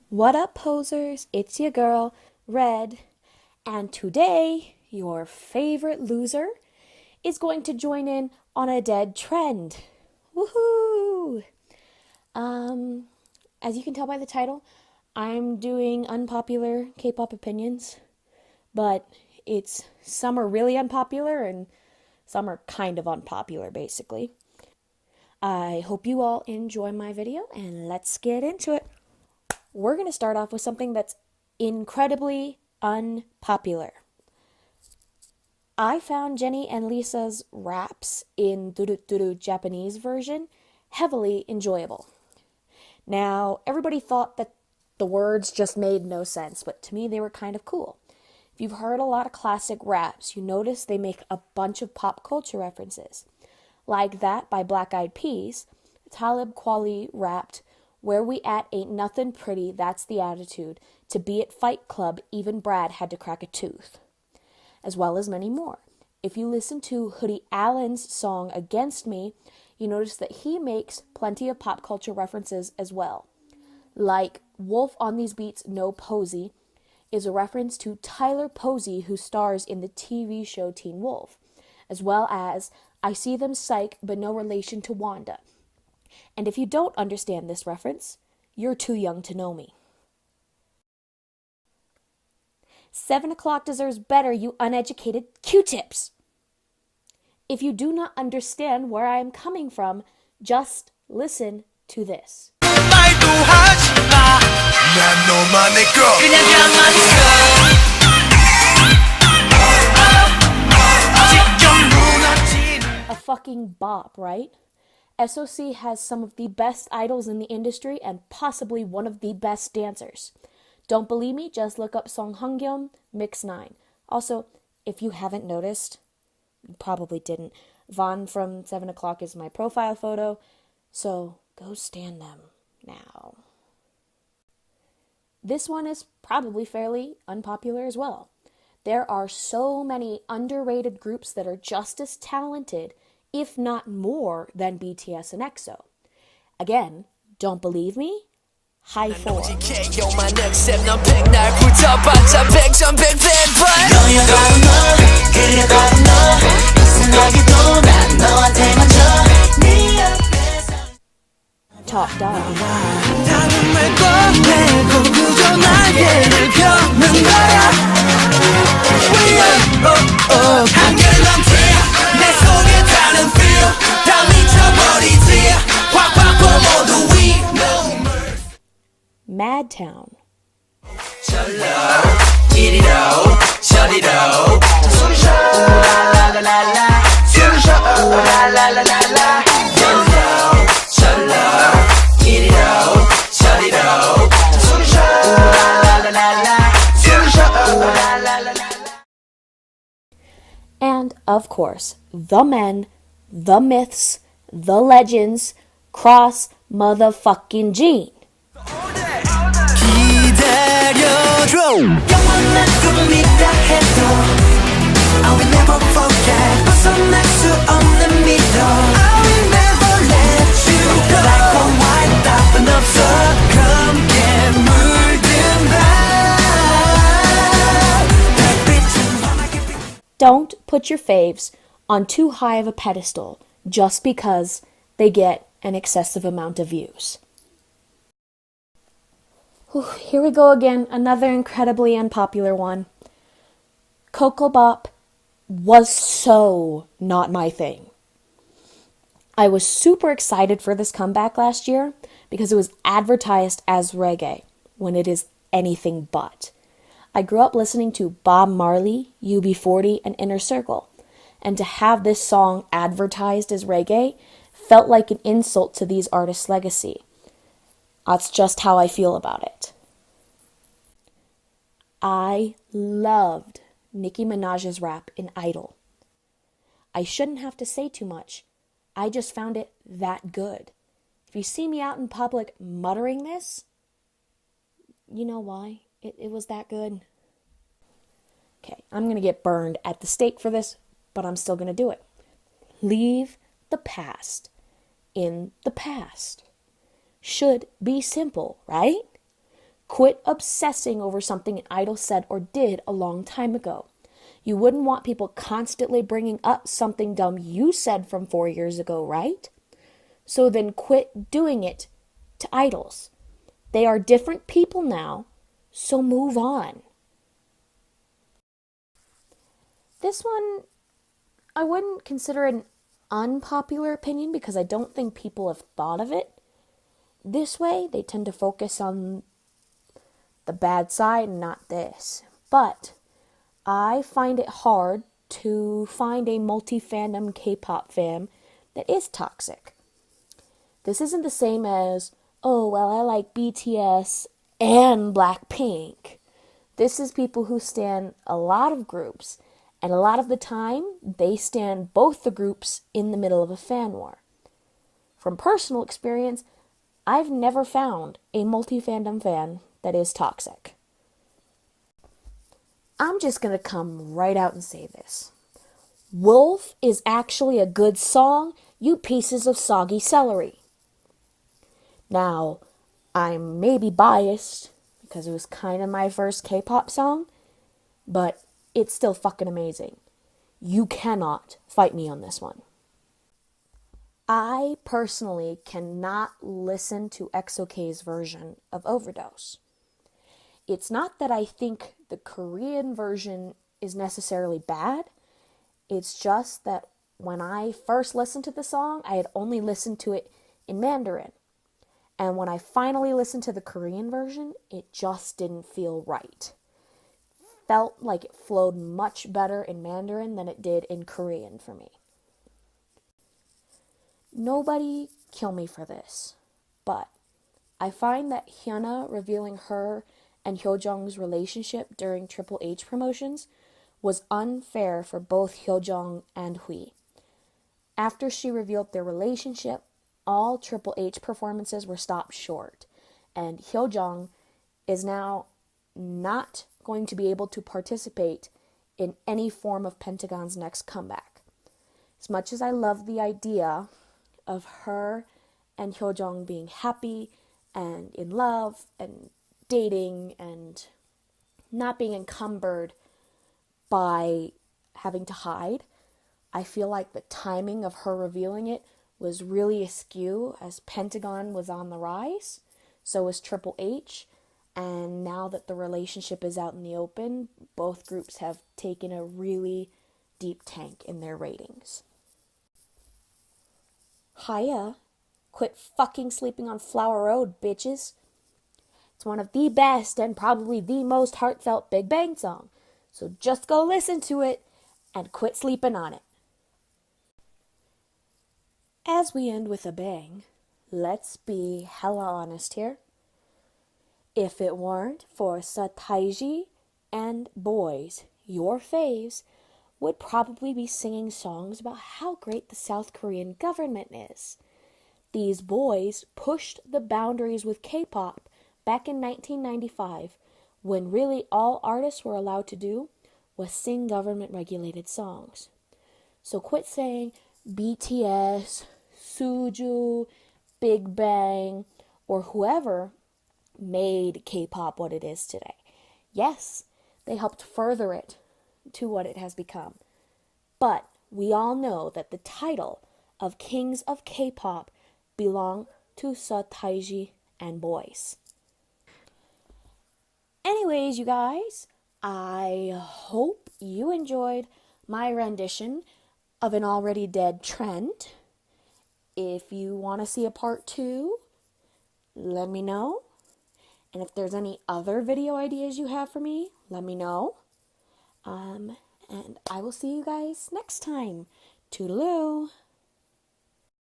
What up, posers? It's your girl, Red, and today your favorite loser is going to join in on a dead trend. Woohoo! As you can tell by the title, I'm doing unpopular K-pop opinions, but some are really unpopular and some are kind of unpopular, basically. I hope you all enjoy my video, and let's get into it. We're going to start off with something that's incredibly unpopular. I found Jenny and Lisa's raps in Duru Japanese version heavily enjoyable. Now, everybody thought that the words just made no sense, but to me they were kind of cool. If you've heard a lot of classic raps, you notice they make a bunch of pop culture references. Like that by Black Eyed Peas, Talib Kweli rapped, "Where we at ain't nothing pretty, that's the attitude. To be at Fight Club, even Brad had to crack a tooth." As well as many more. If you listen to Hoodie Allen's song Against Me, you notice that he makes plenty of pop culture references as well. Like Wolf on These Beats No Posey is a reference to Tyler Posey, who stars in the TV show Teen Wolf, as well as I See Them Psych but no relation to Wanda. And if you don't understand this reference, you're too young to know me. 7 o'clock deserves better, you uneducated Q-tips. If you do not understand where I am coming from, just listen to this. A fucking bop, right? SOC has some of the best idols in the industry and possibly one of the best dancers. Don't believe me? Just look up Song Hongyeom, Mix 9. Also, if you haven't noticed, you probably didn't, Vaughn from 7 o'clock is my profile photo, so go stan them now. This one is probably fairly unpopular as well. There are so many underrated groups that are just as talented, if not more, than BTS and EXO. Again, don't believe me? High 4. Top Dog. Madtown. And, of course, the men, the myths, the legends, Cross motherfucking Gene. Don't put your faves on too high of a pedestal just because they get an excessive amount of views. Whew, here we go again, another incredibly unpopular one. Coco Bop was so not my thing. I was super excited for this comeback last year because it was advertised as reggae when it is anything but. I grew up listening to Bob Marley, UB40, and Inner Circle, and to have this song advertised as reggae felt like an insult to these artists' legacy. That's just how I feel about it. I loved Nicki Minaj's rap in Idol. I shouldn't have to say too much. I just found it that good. If you see me out in public muttering this, you know why. It was that good. Okay, I'm going to get burned at the stake for this, but I'm still going to do it. Leave the past in the past. Should be simple, right? Quit obsessing over something an idol said or did a long time ago. You wouldn't want people constantly bringing up something dumb you said from 4 years ago, right? So then quit doing it to idols. They are different people now, so move on. This one, I wouldn't consider an unpopular opinion because I don't think people have thought of it this way. They tend to focus on the bad side and not this. But I find it hard to find a multi-fandom K-pop fan that is toxic. This isn't the same as, oh, well, I like BTS and Blackpink. This is people who stan a lot of groups, and a lot of the time, they stan both the groups in the middle of a fan war. From personal experience, I've never found a multi-fandom fan that is toxic. I'm just going to come right out and say this. Wolf is actually a good song, you pieces of soggy celery. Now, I'm maybe biased because it was kind of my first K-pop song, but it's still fucking amazing. You cannot fight me on this one. I personally cannot listen to XOK's version of Overdose. It's not that I think the Korean version is necessarily bad. It's just that when I first listened to the song, I had only listened to it in Mandarin. And when I finally listened to the Korean version, it just didn't feel right. Felt like it flowed much better in Mandarin than it did in Korean for me. Nobody kill me for this, but I find that Hyuna revealing her and Hyojong's relationship during Triple H promotions was unfair for both Hyojong and Hui. After she revealed their relationship, all Triple H performances were stopped short, and Hyojong is now not going to be able to participate in any form of Pentagon's next comeback. As much as I love the idea of her and Hyojong being happy and in love and dating and not being encumbered by having to hide, I feel like the timing of her revealing it was really askew as Pentagon was on the rise, so was Triple H, and now that the relationship is out in the open, both groups have taken a really deep tank in their ratings. Hiya, quit fucking sleeping on Flower Road, bitches. It's one of the best and probably the most heartfelt Big Bang song, so just go listen to it and quit sleeping on it. As we end with a bang, let's be hella honest here. If it weren't for Sataiji and Boys, your faves would probably be singing songs about how great the South Korean government is. These boys pushed the boundaries with K-pop back in 1995, when really all artists were allowed to do was sing government-regulated songs. So quit saying BTS, Suju, Big Bang, or whoever made K-pop what it is today. Yes, they helped further it to what it has become. But we all know that the title of Kings of K-pop belong to Sataiji and Boys. Anyways, you guys, I hope you enjoyed my rendition of an already dead trend. If you want to see a part 2, let me know. And if there's any other video ideas you have for me, let me know. And I will see you guys next time. Toodaloo!